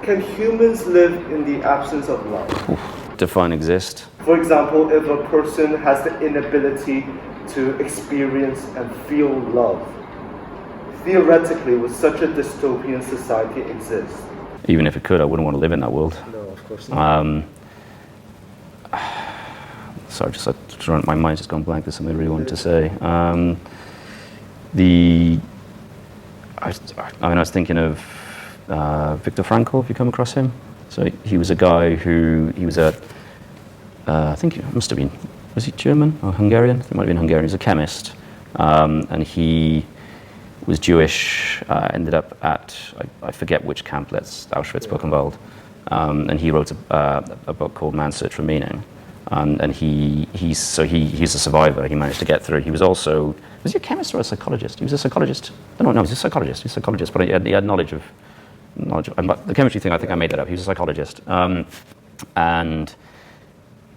Can humans live in the absence of love? Define exist. For example, if a person has the inability to experience and feel love, theoretically, would such a dystopian society exist? Even if it could, I wouldn't want to live in that world. No, of course not. Sorry, my mind's just gone blank. There's something I really wanted to say. I was thinking of Viktor Frankl, if you come across him. So he was a guy who, I think he must have been, was he German or Hungarian? I think he might have been Hungarian. He was a chemist. And he was Jewish, ended up at, I forget which camp, Auschwitz, Buchenwald. And he wrote a book called Man's Search for Meaning. And he's a survivor. He managed to get through. He was also, was he a chemist or a psychologist? He was a psychologist. No, he was a psychologist. He was a psychologist, but he had knowledge of the chemistry thing. I think I made that up. He was a psychologist, and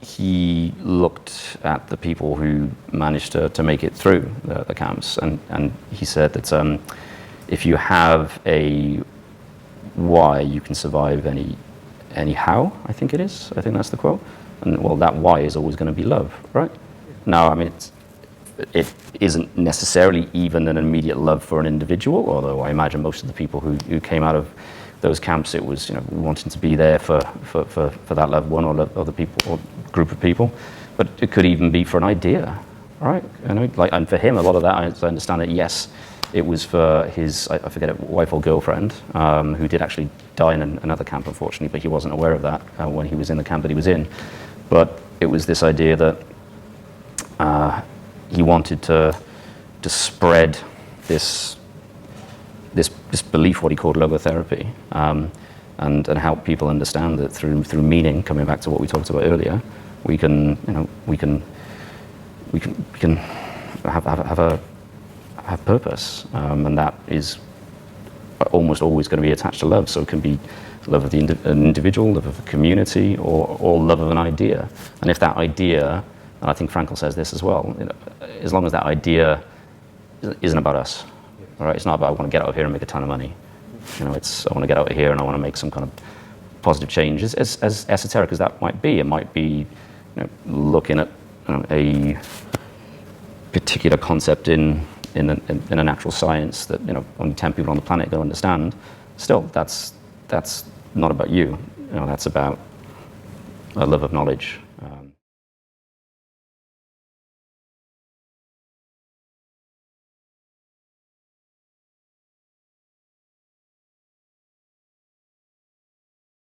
he looked at the people who managed to make it through the camps, and he said that if you have a why, you can survive any how. I think it is. I think that's the quote. And well, that why is always going to be love, right? Now, I mean, it isn't necessarily even an immediate love for an individual, although I imagine most of the people who came out of those camps, it was, wanting to be there for that loved one or other people or group of people. But it could even be for an idea, right? And for him, a lot of that, as I understand it, yes, it was for his, I forget it, wife or girlfriend, who did actually die in another camp, unfortunately, but he wasn't aware of that when he was in the camp that he was in. But it was this idea that he wanted to spread this belief, what he called logotherapy, and help people understand that through meaning, coming back to what we talked about earlier, we can have purpose, and that is almost always going to be attached to love. So it can be love of an individual, love of a community, or love of an idea. And if that idea, and I think Frankl says this as well, as long as that idea isn't about us, all right? It's not about I want to get out of here and make a ton of money. It's I want to get out of here and I want to make some kind of positive change. As esoteric as that might be, it might be looking at a particular concept in a natural science that only 10 people on the planet can understand. Still, that's not about you. That's about a love of knowledge.